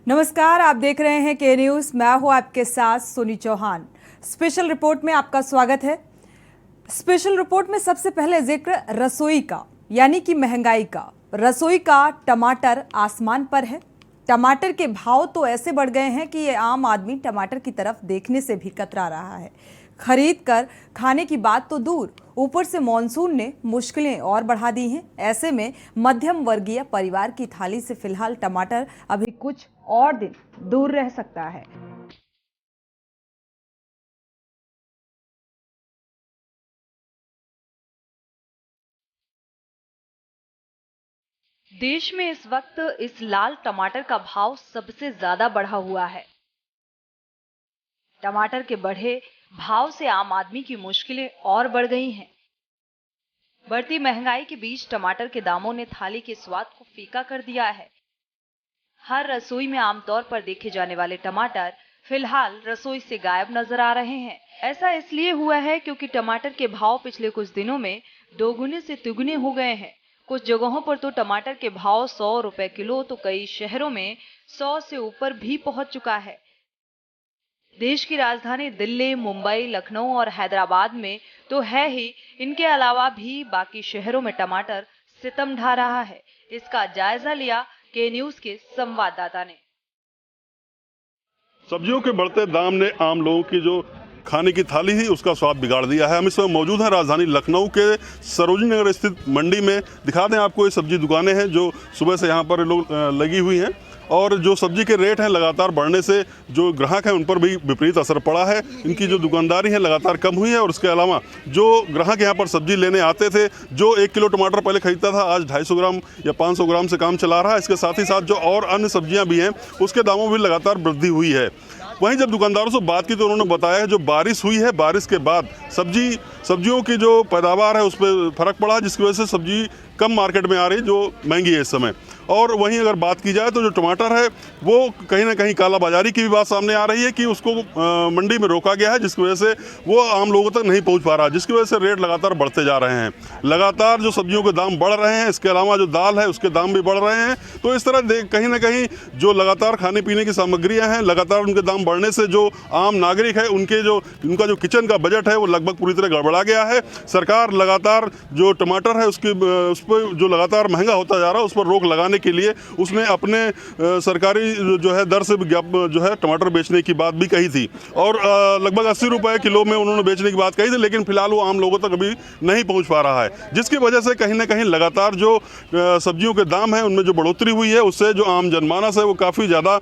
नमस्कार, आप देख रहे हैं के न्यूज़। मैं हूं आपके साथ सोनी चौहान। स्पेशल रिपोर्ट में आपका स्वागत है। स्पेशल रिपोर्ट में सबसे पहले जिक्र रसोई का, यानी कि महंगाई का। रसोई का टमाटर आसमान पर है। टमाटर के भाव तो ऐसे बढ़ गए हैं कि ये आम आदमी टमाटर की तरफ देखने से भी कतरा रहा है। खरीद कर खाने की बात तो दूर, ऊपर से मॉनसून ने मुश्किलें और बढ़ा दी हैं। ऐसे में मध्यम वर्गीय परिवार की थाली से फिलहाल टमाटर अभी कुछ और दिन दूर रह सकता है। देश में इस वक्त इस लाल टमाटर का भाव सबसे ज्यादा बढ़ा हुआ है। टमाटर के बढ़े भाव से आम आदमी की मुश्किलें और बढ़ गई हैं। बढ़ती महंगाई के बीच टमाटर के दामों ने थाली के स्वाद को फीका कर दिया है। हर रसोई में आमतौर पर देखे जाने वाले टमाटर फिलहाल रसोई से गायब नजर आ रहे हैं। ऐसा इसलिए हुआ है क्योंकि टमाटर के भाव पिछले कुछ दिनों में दोगुने से तिगुने हो गए हैं। कुछ जगहों पर तो टमाटर के भाव 100 रुपए किलो तो कई शहरों में 100 से ऊपर भी पहुंच चुका है। देश की राजधानी दिल्ली, मुंबई, लखनऊ और हैदराबाद में तो है ही, इनके अलावा भी बाकी शहरों में टमाटर सितम ढा रहा है। इसका जायजा लिया के न्यूज के संवाददाता ने। सब्जियों के बढ़ते दाम ने आम लोगों की जो खाने की थाली ही उसका स्वाद बिगाड़ दिया है। हम इस समय मौजूद हैं राजधानी लखनऊ के सरोजनी नगर स्थित मंडी में। दिखा दें आपको, ये सब्जी दुकानें हैं जो सुबह से यहाँ पर लोग लगी हुई हैं, और जो सब्जी के रेट हैं लगातार बढ़ने से जो ग्राहक हैं उन पर भी विपरीत असर पड़ा है। इनकी जो दुकानदारी है लगातार कम हुई है, और उसके अलावा जो ग्राहक यहाँ पर सब्जी लेने आते थे, जो 1 किलो टमाटर पहले खरीदता था, आज 250 ग्राम या 500 ग्राम से काम चला रहा है। इसके साथ ही साथ जो और अन्य सब्जियाँ भी हैं उसके दामों में भी लगातार वृद्धि हुई है। वहीं जब दुकानदारों से बात की तो उन्होंने बताया है जो बारिश हुई है, बारिश के बाद सब्जियों की जो पैदावार है उस पर फर्क पड़ा, जिसकी वजह से सब्जी कम मार्केट में आ रही, जो महंगी है इस समय। और वहीं अगर बात की जाए तो जो टमाटर है वो कहीं ना कहीं कालाबाजारी की भी बात सामने आ रही है कि उसको मंडी में रोका गया है, जिसकी वजह से वो आम लोगों तक नहीं पहुंच पा रहा, जिसकी वजह से रेट लगातार बढ़ते जा रहे हैं। लगातार जो सब्जियों के दाम बढ़ रहे हैं, इसके अलावा जो दाल है उसके दाम भी बढ़ रहे हैं। तो इस तरह कहीं ना कहीं जो लगातार खाने पीने की सामग्रियाँ हैं, लगातार उनके दाम बढ़ने से जो आम नागरिक है उनका जो किचन का बजट है वो लगभग पूरी तरह गड़बड़ा गया है। सरकार लगातार जो टमाटर है उस पर जो लगातार महंगा होता जा रहा है उस पर रोक लगाने के लिए उसने अपने सरकारी जो है दर से जो है टमाटर बेचने की बात भी कही थी, और लगभग 80 रुपए किलो में उन्होंने बेचने की बात कही थी, लेकिन फिलहाल वो आम लोगों तक अभी नहीं पहुंच पा रहा है, जिसकी वजह से कहीं ना कहीं लगातार जो सब्जियों के दाम हैं उनमें जो बढ़ोतरी हुई है उससे जो आम जनमानस है वो काफ़ी ज़्यादा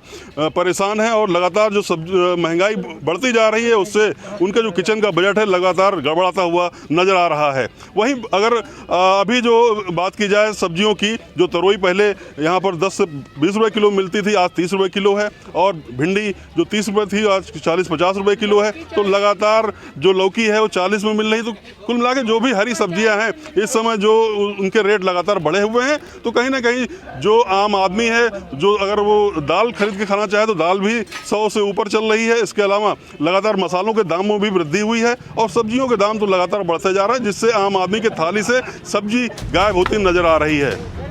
परेशान है, और लगातार जो महंगाई बढ़ती जा रही है उससे उनका जो किचन का बजट है लगातार गड़बड़ाता हुआ नजर आ रहा है। वहीं अगर अभी जो बात की जाए सब्जियों की, जो तरोई पहले यहाँ पर 10 से 20 रुपए किलो मिलती थी, आज 30 रुपए किलो है, और भिंडी जो 30 रुपए थी आज 40-50 रुपए किलो है। तो लगातार जो लौकी है वो 40 में मिल रही। तो कुल मिला के जो भी हरी सब्जियां हैं इस समय जो उनके रेट लगातार बढ़े हुए हैं, तो कहीं ना कहीं जो आम आदमी है जो अगर वो दाल खरीद के खाना चाहे तो दाल भी 100 से ऊपर चल रही है। इसके अलावा लगातार मसालों के दामों में भी वृद्धि हुई है, और सब्जियों के दाम तो लगातार बढ़ते जा रहे हैं, जिससे आम आदमी के थाली से सब्जी गायब होती नजर आ रही है।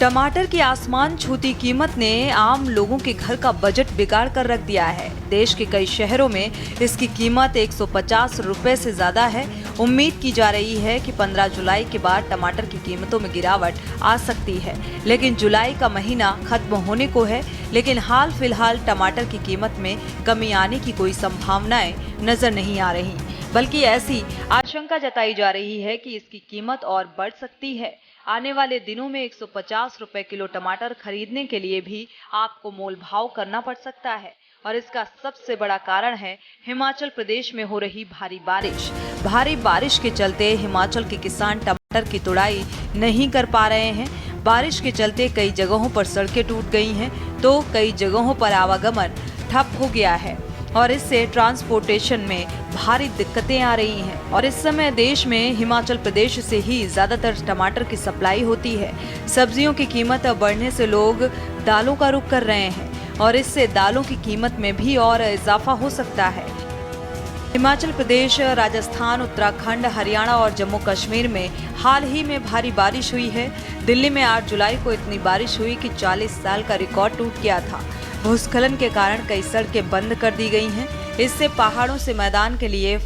टमाटर की आसमान छूती कीमत ने आम लोगों के घर का बजट बिगाड़ कर रख दिया है। देश के कई शहरों में इसकी कीमत 150 रुपए से ज्यादा है। उम्मीद की जा रही है कि 15 जुलाई के बाद टमाटर की कीमतों में गिरावट आ सकती है, लेकिन जुलाई का महीना खत्म होने को है, लेकिन हाल फिलहाल टमाटर की कीमत में कमी आने की कोई संभावनाएं नजर नहीं आ रही, बल्कि ऐसी आशंका जताई जा रही है कि इसकी कीमत और बढ़ सकती है। आने वाले दिनों में 150 रुपए किलो टमाटर खरीदने के लिए भी आपको मोल भाव करना पड़ सकता है, और इसका सबसे बड़ा कारण है हिमाचल प्रदेश में हो रही भारी बारिश। भारी बारिश के चलते हिमाचल के किसान टमाटर की तुड़ाई नहीं कर पा रहे हैं। बारिश के चलते कई जगहों पर सड़कें टूट गई हैं, तो कई जगहों पर आवागमन ठप हो गया है, और इससे ट्रांसपोर्टेशन में भारी दिक्कतें आ रही हैं। और इस समय देश में हिमाचल प्रदेश से ही ज्यादातर टमाटर की सप्लाई होती है। सब्जियों की कीमत बढ़ने से लोग दालों का रुख कर रहे हैं, और इससे दालों की कीमत में भी और इजाफा हो सकता है। हिमाचल प्रदेश, राजस्थान, उत्तराखंड, हरियाणा और जम्मू कश्मीर में हाल ही में भारी बारिश हुई है। दिल्ली में 8 जुलाई को इतनी बारिश हुई कि 40 साल का रिकॉर्ड टूट गया था। भूस्खलन के कारण कई सड़कें बंद कर दी गई हैं। इससे पहाड़ों से मैदान के लिए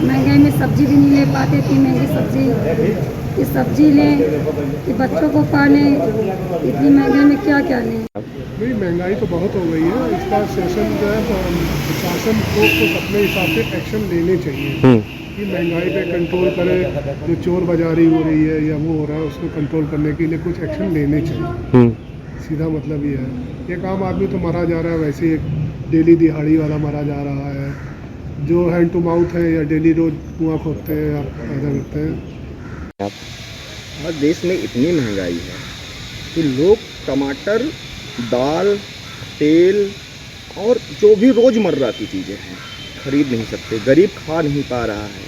महंगाई में सब्जी भी नहीं ले पाते, इतनी महंगी सब्जी कि सब्जी लें कि बच्चों को पालें, इतनी महंगाई में क्या क्या लें। नहीं, महंगाई तो बहुत हो गई है। इसका सेशन जो है प्रशासन को कुछ अपने हिसाब से एक्शन लेने चाहिए कि महंगाई पे कंट्रोल करे। जो चोर बाजारी हो रही है या वो हो रहा है उसको कंट्रोल करने के लिए कुछ एक्शन लेने चाहिए। सीधा मतलब ये है। एक आम आदमी तो मारा जा रहा है, वैसे ही एक डेली दिहाड़ी वाला मारा जा रहा है। जो हैंड टू माउथ है या डेली रोज कुआं खोदते हैं या पैदा करते हैं। आज देश में इतनी महंगाई है कि लोग टमाटर, दाल, तेल और जो भी रोज़मर्रा की चीज़ें हैं खरीद नहीं सकते। गरीब खा नहीं पा रहा है।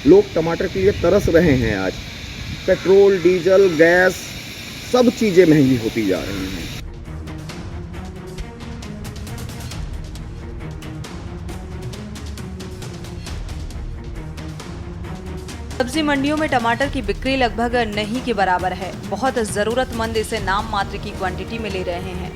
लोग टमाटर के लिए तरस रहे हैं। आज पेट्रोल, डीजल, गैस सब चीज़ें महंगी होती जा रही हैं। सब्जी मंडियों में टमाटर की बिक्री लगभग नहीं के बराबर है। बहुत जरूरतमंद इसे नाम मात्र की क्वांटिटी में ले रहे हैं।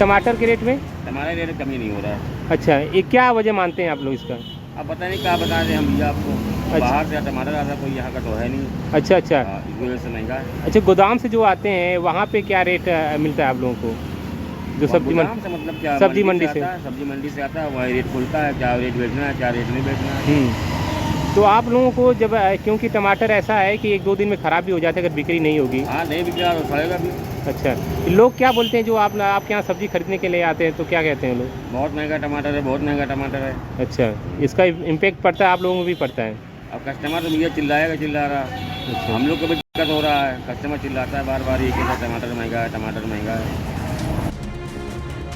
टमाटर के रेट में हमारे रेट कमी नहीं हो रहा है। अच्छा, ये क्या वजह मानते हैं आप लोग इसका? अब पता नहीं क्या बता दें हम भैया आपको। अच्छा। बाहर से टमाटर आता, कोई यहाँ का तो है नहीं। अच्छा अच्छा। इस वजह से महंगा है। अच्छा, गोदाम से जो आते हैं वहाँ पे क्या रेट मिलता है आप लोगों को? जो सब्जी गोदाम से मतलब क्या? सब्जी मंडी से आता है, सब्जी मंडी से आता है, वही रेट खुलता है। क्या रेट बेचना है, क्या रेट नहीं बेचना है। तो आप लोगों को जब, क्योंकि टमाटर ऐसा है कि 1-2 दिन में ख़राब भी हो जाता है अगर बिक्री नहीं होगी। हाँ, नहीं बिक रहा तो सड़ेगा भी। अच्छा, लोग क्या बोलते हैं जो आपके यहाँ सब्जी खरीदने के लिए आते हैं तो क्या कहते हैं लोग? बहुत महंगा टमाटर है, बहुत महंगा टमाटर है। अच्छा, इसका इम्पेक्ट पड़ता है आप लोगों को भी पड़ता है? अब कस्टमर तो भैया चिल्लाएगा, चिल्ला रहा। अच्छा। हम लोग को भी दिक्कत हो रहा है। कस्टमर चिल्लाता है बार बार, ये कहता है टमाटर महंगा है, टमाटर महंगा है।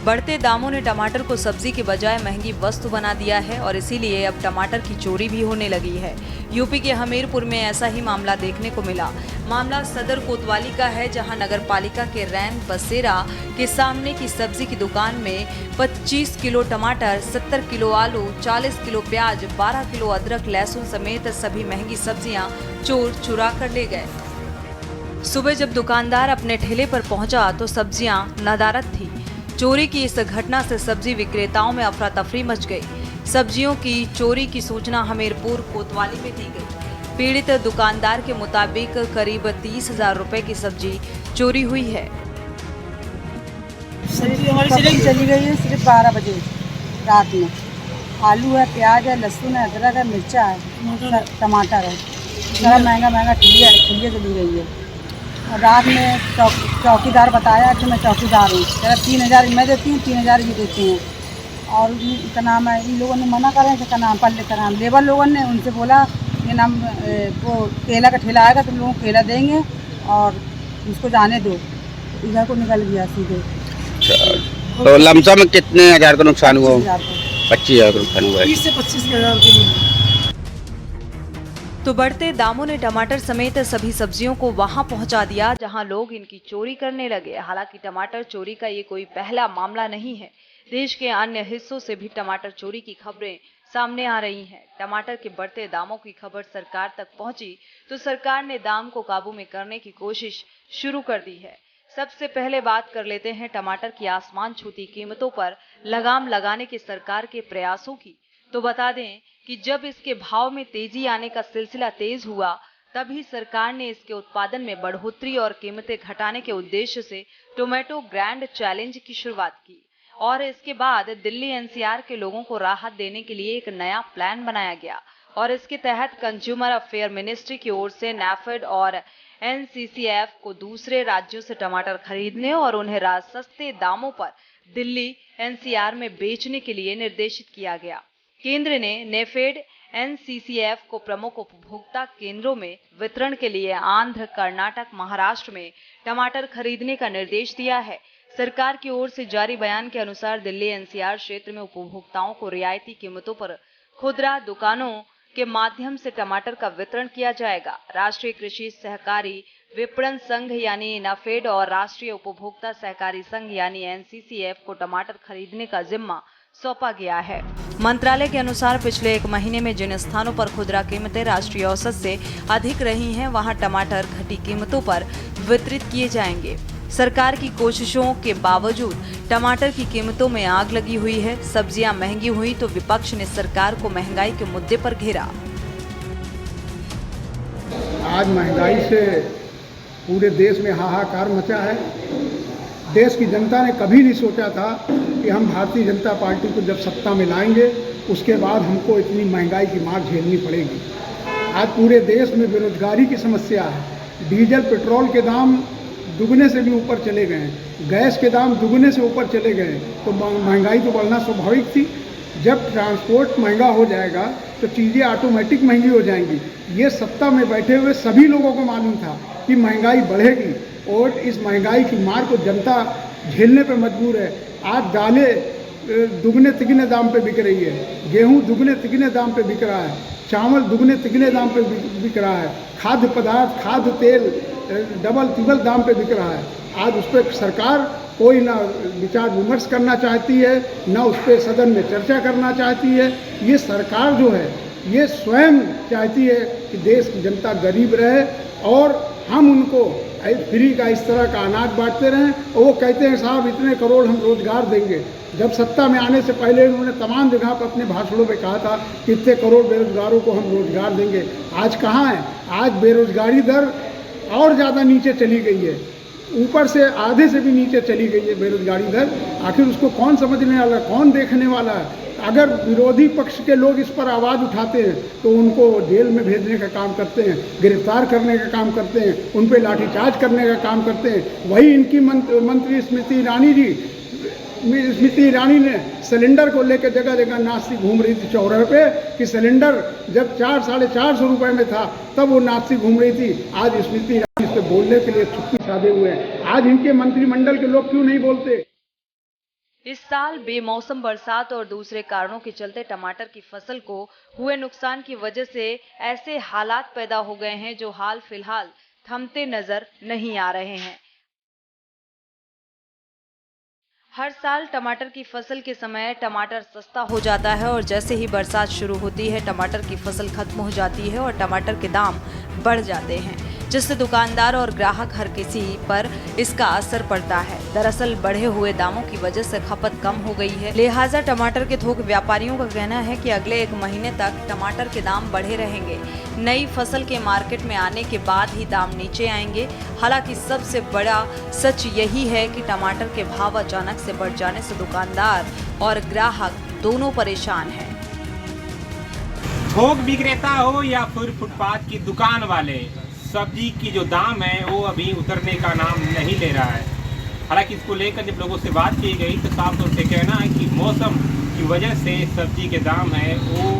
बढ़ते दामों ने टमाटर को सब्जी के बजाय महंगी वस्तु बना दिया है और इसीलिए अब टमाटर की चोरी भी होने लगी है। यूपी के हमीरपुर में ऐसा ही मामला देखने को मिला। मामला सदर कोतवाली का है, जहां नगर पालिका के रैन बसेरा के सामने की सब्जी की दुकान में 25 किलो टमाटर, 70 किलो आलू, 40 किलो प्याज, 12 किलो अदरक, लहसुन समेत सभी महंगी सब्जियां चोर चुरा कर ले गए। सुबह जब दुकानदार अपने ठेले पर पहुंचा तो सब्जियां नदारद थी। चोरी की इस घटना से सब्जी विक्रेताओं में अफरा तफरी मच गई। सब्जियों की चोरी की सूचना हमीरपुर कोतवाली में दी गई। पीड़ित दुकानदार के मुताबिक करीब 30,000 रुपए की सब्जी चोरी हुई है। सब्जी हमारी चली गई है सिर्फ 12 बजे रात में। आलू है, प्याज है, लहसुन है, अदरक है, मिर्चा है, टमाटर है, सारा महंगा ठिलिया चली गई है। और रात में चौकीदार बताया कि मैं चौकीदार हूँ, कह 3,000 मैं देती हूँ, 3,000 ये देते हैं। और क्या नाम है, इन लोगों ने मना करा है, क्या नाम लेबर लोगों ने उनसे बोला ये नाम वो केला का ठेला आएगा, तुम लोगों को केला देंगे और उसको जाने दो। इधर को निकल गया सीधे। तो लमसम कितने हजार का नुकसान हुआ? 25,000 25,000 का नुकसान हुआ है। 30 से 25,000 के लिए। तो बढ़ते दामों ने टमाटर समेत सभी सब्जियों को वहां पहुंचा दिया जहां लोग इनकी चोरी करने लगे। हालांकि टमाटर चोरी का ये कोई पहला मामला नहीं है। देश के अन्य हिस्सों से भी टमाटर चोरी की खबरें सामने आ रही हैं। टमाटर के बढ़ते दामों की खबर सरकार तक पहुंची तो सरकार ने दाम को काबू में करने की कोशिश शुरू कर दी है। सबसे पहले बात कर लेते हैं टमाटर की आसमान छूती कीमतों पर लगाम लगाने के सरकार के प्रयासों की। तो बता दें कि जब इसके भाव में तेजी आने का सिलसिला तेज हुआ, तभी सरकार ने इसके उत्पादन में बढ़ोतरी और कीमतें घटाने के उद्देश्य से टोमेटो ग्रैंड चैलेंज की शुरुआत की। और इसके बाद दिल्ली एनसीआर के लोगों को राहत देने के लिए एक नया प्लान बनाया गया और इसके तहत कंज्यूमर अफेयर मिनिस्ट्री की ओर से नैफेड और एनसीसीएफ को दूसरे राज्यों से टमाटर खरीदने और उन्हें सस्ते दामों पर दिल्ली एनसीआर में बेचने के लिए निर्देशित किया गया। केंद्र ने नेफेड एनसीसीएफ को प्रमुख उपभोक्ता केंद्रों में वितरण के लिए आंध्र, कर्नाटक, महाराष्ट्र में टमाटर खरीदने का निर्देश दिया है। सरकार की ओर से जारी बयान के अनुसार दिल्ली एनसीआर क्षेत्र में उपभोक्ताओं को रियायती कीमतों पर खुदरा दुकानों के माध्यम से टमाटर का वितरण किया जाएगा। राष्ट्रीय कृषि सहकारी विपणन संघ यानी नाफेड और राष्ट्रीय उपभोक्ता सहकारी संघ यानी एनसीसीएफ को टमाटर खरीदने का जिम्मा सौंपा गया है। मंत्रालय के अनुसार पिछले 1 महीने में जिन स्थानों पर खुदरा कीमतें राष्ट्रीय औसत से अधिक रही हैं, वहां टमाटर घटी कीमतों पर वितरित किए जाएंगे। सरकार की कोशिशों के बावजूद टमाटर की कीमतों में आग लगी हुई है। सब्जियां महंगी हुई तो विपक्ष ने सरकार को महंगाई के मुद्दे पर घेरा। आज महंगाई से पूरे देश में हाहाकार मचा है। देश की जनता ने कभी नहीं सोचा था कि हम भारतीय जनता पार्टी को जब सत्ता में लाएंगे उसके बाद हमको इतनी महंगाई की मार झेलनी पड़ेगी। आज पूरे देश में बेरोजगारी की समस्या है। डीजल पेट्रोल के दाम दुगने से भी ऊपर चले गए हैं, गैस के दाम दुगने से ऊपर चले गए, तो महंगाई तो बढ़ना स्वाभाविक थी। जब ट्रांसपोर्ट महंगा हो जाएगा तो चीज़ें ऑटोमेटिक महंगी हो जाएंगी। ये सत्ता में बैठे हुए सभी लोगों को मालूम था कि महंगाई बढ़ेगी और इस महंगाई की मार को जनता झेलने पर मजबूर है। आज दालें दुगने तिगने दाम पे बिक रही है, गेहूं दुगने तिगने दाम पे बिक रहा है, चावल दुगने तिगने दाम पे बिक रहा है, खाद्य पदार्थ, खाद्य तेल डबल तिबल दाम पे बिक रहा है। आज उस पर सरकार कोई ना विचार विमर्श करना चाहती है, ना उस पर सदन में चर्चा करना चाहती है। ये सरकार जो है ये स्वयं चाहती है कि देश की जनता गरीब रहे और हम उनको फ्री का इस तरह का अनाज बांटते रहें। और वो कहते हैं साहब इतने करोड़ हम रोजगार देंगे। जब सत्ता में आने से पहले उन्होंने तमाम जगह पर अपने भाषणों में कहा था कि इतने करोड़ बेरोजगारों को हम रोजगार देंगे। आज कहाँ है? आज बेरोजगारी दर और ज़्यादा नीचे चली गई है, ऊपर से आधे से भी नीचे चली गई है बेरोजगारी दर। आखिर उसको कौन समझने वाला, कौन देखने वाला है? अगर विरोधी पक्ष के लोग इस पर आवाज़ उठाते हैं तो उनको जेल में भेजने का काम करते हैं, गिरफ्तार करने का काम करते हैं, उन पर लाठीचार्ज करने का काम करते हैं। वही इनकी मंत्री स्मृति ईरानी ने सिलेंडर को लेकर जगह जगह नाचती घूम रही थी चौराहे पे कि सिलेंडर जब 400-450 रुपये में था तब वो नाचती घूम रही थी। आज स्मृति ईरानी इस पर बोलने के लिए चुप्पी साधे हुए हैं। आज इनके मंत्रिमंडल के लोग क्यों नहीं बोलते? इस साल बेमौसम बरसात और दूसरे कारणों के चलते टमाटर की फसल को हुए नुकसान की वजह से ऐसे हालात पैदा हो गए हैं जो हाल फिलहाल थमते नजर नहीं आ रहे हैं। हर साल टमाटर की फसल के समय टमाटर सस्ता हो जाता है और जैसे ही बरसात शुरू होती है टमाटर की फसल खत्म हो जाती है और टमाटर के दाम बढ़ जाते हैं, जिससे दुकानदार और ग्राहक हर किसी पर इसका असर पड़ता है। दरअसल बढ़े हुए दामों की वजह से खपत कम हो गई है, लिहाजा टमाटर के थोक व्यापारियों का कहना है कि अगले 1 महीने तक टमाटर के दाम बढ़े रहेंगे। नई फसल के मार्केट में आने के बाद ही दाम नीचे आएंगे। हालांकि सबसे बड़ा सच यही है कि टमाटर के भाव अचानक से बढ़ जाने से दुकानदार और ग्राहक दोनों परेशान हैं। थोक विक्रेता हो या फिर फुटपाथ की दुकान वाले, सब्जी की जो दाम है वो अभी उतरने का नाम नहीं ले रहा है। हालांकि इसको लेकर जब लोगों से बात की गई तो साफ तौर से कहना है कि मौसम की वजह से सब्जी के दाम है वो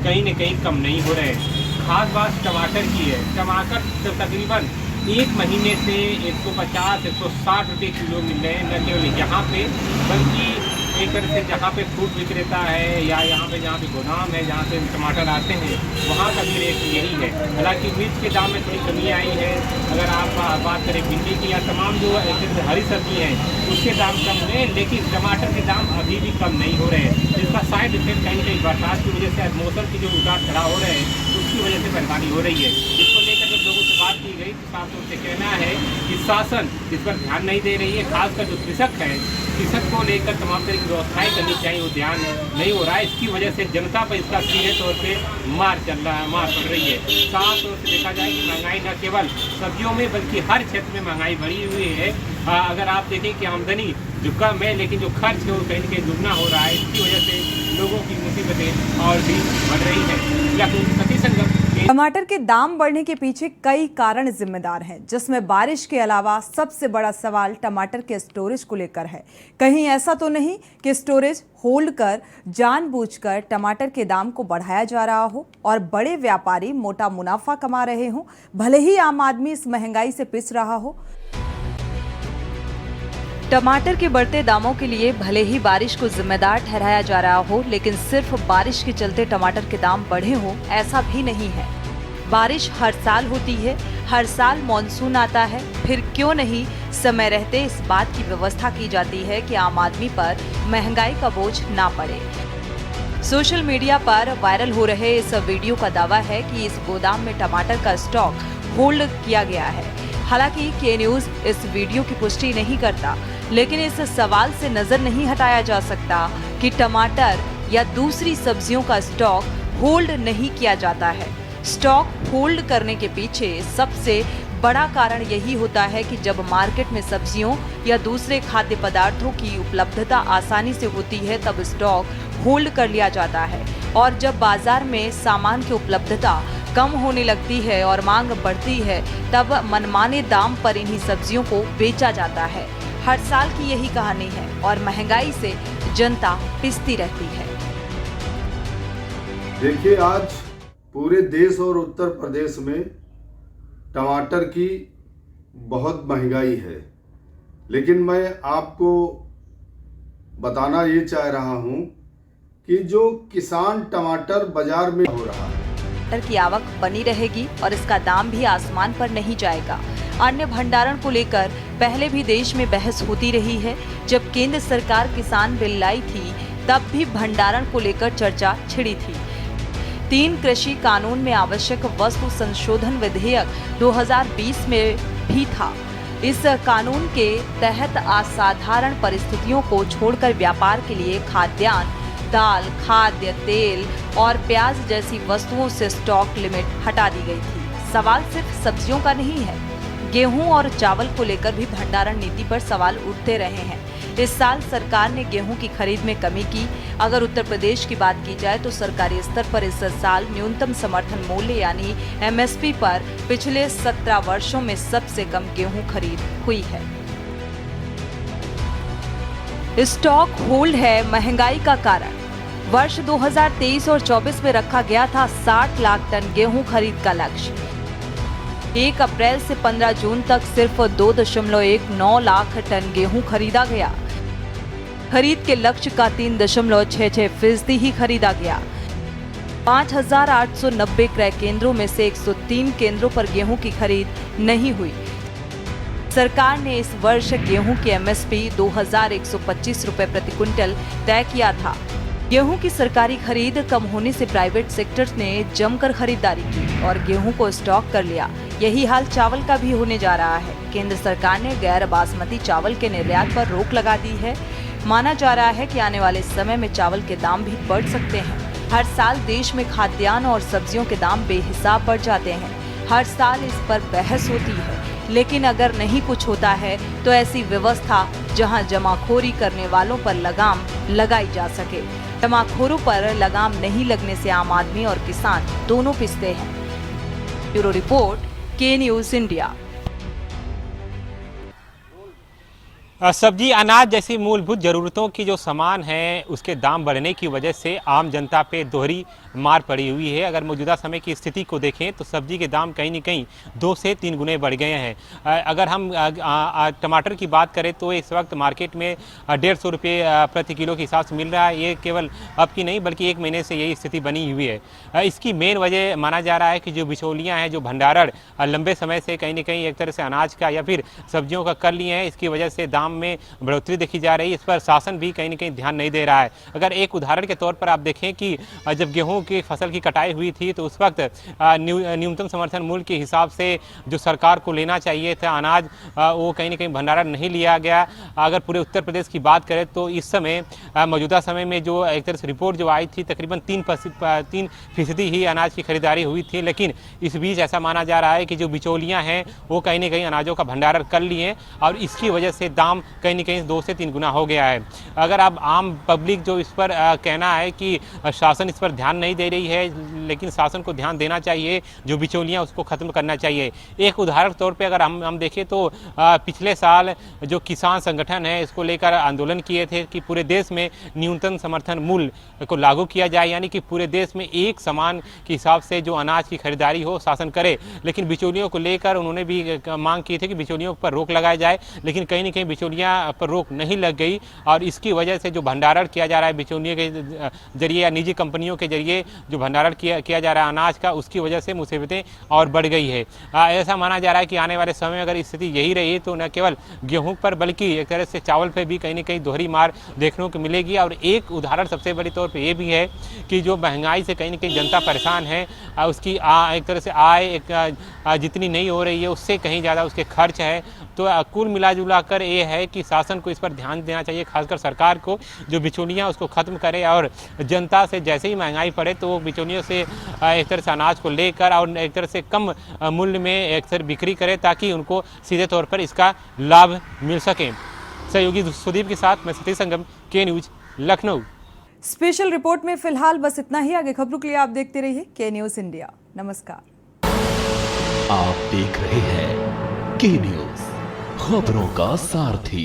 कहीं न कहीं कम नहीं हो रहे। खास बात टमाटर की है। टमाटर तो तकरीबन 1 महीने से 150-160 रुपये किलो मिल रहे हैं, न केवल यहाँ पे बल्कि एक तरह से जहाँ पे फ्रूट विक्रेता है या यहाँ पे जहाँ पे गोदाम है जहाँ से टमाटर आते हैं वहाँ का भी रेट यही है। हालांकि मिर्च के दाम में थोड़ी कमी आई है। अगर आप बात करें भिंडी की या तमाम जो हरी सब्जी हैं उसके दाम कम हुए, लेकिन टमाटर के दाम अभी भी कम नहीं हो रहे हैं, जिसका साइड इफेक्ट कहीं न कहीं बरसात की वजह से मौसम की जो उतार चढ़ाव हो रहे हैं उसकी वजह से परेशानी हो रही है। इसको लेकर जब लोगों से बात की गई तो साफ तौर से कहना है कि शासन इस पर ध्यान नहीं दे रही है। खासकर जो कृषक है, कृषक को लेकर तमाम तरह की व्यवस्थाएं करनी चाहिए, वो ध्यान नहीं हो रहा है। इसकी वजह से जनता पर इसका सीधे तौर पे मार पड़ रही है। साफ तौर से देखा जाए कि महंगाई न केवल सब्जियों में बल्कि हर क्षेत्र में महंगाई बढ़ी हुई है। अगर आप देखें कि आमदनी जो कम है लेकिन जो खर्च है वो कहीं न कहीं दुगना हो रहा है। इसकी वजह से लोगों की मुसीबतें और भी बढ़ रही है। टमाटर के दाम बढ़ने के पीछे कई कारण जिम्मेदार हैं, जिसमें बारिश के अलावा सबसे बड़ा सवाल टमाटर के स्टोरेज को लेकर है। कहीं ऐसा तो नहीं कि स्टोरेज होल्ड कर जानबूझकर टमाटर के दाम को बढ़ाया जा रहा हो और बड़े व्यापारी मोटा मुनाफा कमा रहे हों, भले ही आम आदमी इस महंगाई से पिस रहा हो। टमाटर के बढ़ते दामों के लिए भले ही बारिश को जिम्मेदार ठहराया जा रहा हो, लेकिन सिर्फ बारिश के चलते टमाटर के दाम बढ़े हों ऐसा भी नहीं है। बारिश हर साल होती है, हर साल मॉनसून आता है, फिर क्यों नहीं समय रहते इस बात की व्यवस्था की जाती है कि आम आदमी पर महंगाई का बोझ ना पड़े। सोशल मीडिया पर वायरल हो रहे इस वीडियो का दावा है कि इस गोदाम में टमाटर का स्टॉक होल्ड किया गया है। हालांकि के न्यूज़ इस वीडियो की पुष्टि नहीं करता, लेकिन इस सवाल से नजर नहीं हटाया जा सकता कि टमाटर या दूसरी सब्जियों का स्टॉक होल्ड नहीं किया जाता है। स्टॉक होल्ड करने के पीछे सबसे बड़ा कारण यही होता है कि जब मार्केट में सब्जियों या दूसरे खाद्य पदार्थों की उपलब्धता आसानी से होती है तब स्टॉक होल्ड कर लिया जाता है, और जब बाजार में सामान की उपलब्धता कम होने लगती है और मांग बढ़ती है तब मनमाने दाम पर इन्हीं सब्जियों को बेचा जाता है। हर साल की यही कहानी है और महंगाई से जनता पिसती रहती है। देखिए, आज पूरे देश और उत्तर प्रदेश में टमाटर की बहुत महंगाई है, लेकिन मैं आपको बताना ये चाह रहा हूँ कि जो किसान टमाटर बाजार में हो रहा है, टमाटर की आवक बनी रहेगी और इसका दाम भी आसमान पर नहीं जाएगा। अन्य भंडारण को लेकर पहले भी देश में बहस होती रही है। जब केंद्र सरकार किसान बिल लाई थी तब भी भंडारण को लेकर चर्चा छिड़ी थी। 3 कृषि कानून में आवश्यक वस्तु संशोधन विधेयक 2020 में भी था। इस कानून के तहत असाधारण परिस्थितियों को छोड़कर व्यापार के लिए खाद्यान्न, दाल, खाद्य तेल और प्याज जैसी वस्तुओं से स्टॉक लिमिट हटा दी गई थी। सवाल सिर्फ सब्जियों का नहीं है, गेहूं और चावल को लेकर भी भंडारण नीति पर सवाल उठते रहे हैं। इस साल सरकार ने गेहूं की खरीद में कमी की। अगर उत्तर प्रदेश की बात की जाए तो सरकारी स्तर पर इस साल न्यूनतम समर्थन मूल्य यानी MSP पर पिछले 17 वर्षों में सबसे कम गेहूं खरीद हुई है। स्टॉक होल्ड है महंगाई का कारण। वर्ष 2023 और 24 में रखा गया था 60 लाख टन गेहूं खरीद का लक्ष्य। 1 अप्रैल से 15 जून तक सिर्फ 2.19 लाख टन गेहूं खरीदा गया। खरीद के लक्ष्य का 3.66% ही खरीदा गया। 5,890 क्रय केंद्रों में से 103 केंद्रों पर गेहूं की खरीद नहीं हुई। सरकार ने इस वर्ष गेहूं की एमएसपी 2,125 रुपए प्रति क्विंटल तय किया था। गेहूं की सरकारी खरीद कम होने से प्राइवेट सेक्टर ने जमकर खरीदारी की और गेहूं को स्टॉक कर लिया। यही हाल चावल का भी होने जा रहा है। केंद्र सरकार ने गैर बासमती चावल के निर्यात पर रोक लगा दी है। माना जा रहा है कि आने वाले समय में चावल के दाम भी बढ़ सकते हैं। हर साल देश में खाद्यान्न और सब्जियों के दाम बेहिसाब बढ़ जाते हैं। हर साल इस पर बहस होती है, लेकिन अगर नहीं कुछ होता है तो ऐसी व्यवस्था जहां जमाखोरी करने वालों पर लगाम लगाई जा सके। जमाखोरों पर लगाम नहीं लगने से आम आदमी और किसान दोनों पिसते हैं। ब्यूरो रिपोर्ट, के न्यूज़ इंडिया। सब्जी अनाज जैसी मूलभूत ज़रूरतों की जो सामान है उसके दाम बढ़ने की वजह से आम जनता पे दोहरी मार पड़ी हुई है। अगर मौजूदा समय की स्थिति को देखें तो सब्जी के दाम कहीं न कहीं 2 से 3 गुने बढ़ गए हैं। अगर हम टमाटर की बात करें तो इस वक्त मार्केट में 150 रुपये प्रति किलो के हिसाब से मिल रहा है। ये केवल अब की नहीं बल्कि 1 महीने से यही स्थिति बनी हुई है। इसकी मेन वजह माना जा रहा है कि जो बिचौलियाँ हैं, जो भंडारण लंबे समय से कहीं न कहीं एक तरह से अनाज का या फिर सब्जियों का कर लिए हैं, इसकी वजह से दाम में बढ़ोतरी देखी जा रही है। इस पर शासन भी कहीं न कहीं ध्यान नहीं दे रहा है। अगर एक उदाहरण के तौर पर आप देखें कि जब गेहूं की फसल की कटाई हुई थी तो उस वक्त न्यूनतम समर्थन मूल्य के हिसाब से जो सरकार को लेना चाहिए था अनाज, वो कहीं न कहीं भंडारण नहीं लिया गया। अगर पूरे उत्तर प्रदेश की बात करें तो इस समय मौजूदा समय में जो एक तरह से रिपोर्ट जो आई थी तकरीबन 3% ही अनाज की खरीदारी हुई थी। लेकिन इस बीच ऐसा माना जा रहा है कि जो बिचौलियाँ हैं वो कहीं न कहीं अनाजों का भंडारण कर लिए और इसकी वजह से दाम कहीं न कहीं 2 से 3 गुना हो गया है। अगर अब आम पब्लिक जो इस पर कहना है कि शासन इस पर ध्यान नहीं दे रही है, लेकिन शासन को ध्यान देना चाहिए, जो बिचौलियाँ उसको ख़त्म करना चाहिए। एक उदाहरण के तौर पे अगर हम देखें तो पिछले साल जो किसान संगठन है इसको लेकर आंदोलन किए थे कि पूरे देश में न्यूनतम समर्थन मूल्य को लागू किया जाए, यानी कि पूरे देश में एक समान के हिसाब से जो अनाज की खरीदारी हो शासन करे। लेकिन बिचौलियों को लेकर उन्होंने भी मांग की थी कि बिचौलियों पर रोक लगाया जाए, लेकिन कहीं न कहीं बिचौलियाँ पर रोक नहीं लग गई और इसकी वजह से जो भंडारण किया जा रहा है बिचौलियों के जरिए या निजी कंपनियों के जरिए जो भंडारण किया जा रहा है अनाज का, उसकी वजह से मुसीबतें और बढ़ गई है। ऐसा माना जा रहा है कि आने वाले समय में अगर स्थिति यही रही तो न केवल गेहूं पर बल्कि एक तरह से चावल पर भी कहीं न कहीं दोहरी मार देखने को मिलेगी। और एक उदाहरण सबसे बड़ी तौर पर यह भी है कि जो महंगाई से कहीं न कहीं जनता परेशान है, उसकी एक तरह से आय जितनी नहीं हो रही है उससे कहीं ज़्यादा उसके खर्च है। तो कुल मिला जुला कर ये है कि शासन को इस पर ध्यान देना चाहिए, खासकर सरकार को, जो बिचौलियाँ उसको ख़त्म करे और जनता से जैसे ही महंगाई पड़े तो वो बिचौलियों से एक तरह से अनाज को लेकर और एक तरह से कम मूल्य में एक तरह बिक्री करे ताकि उनको सीधे तौर पर इसका लाभ मिल सके। सहयोगी सुदीप के साथ मैं सतीश संगम, के न्यूज़, लखनऊ। स्पेशल रिपोर्ट में फिलहाल बस इतना ही। आगे खबरों के लिए आप देखते रहिए के न्यूज़ इंडिया। नमस्कार। आप देख रहे हैं के न्यूज़, खबरों का सारथी।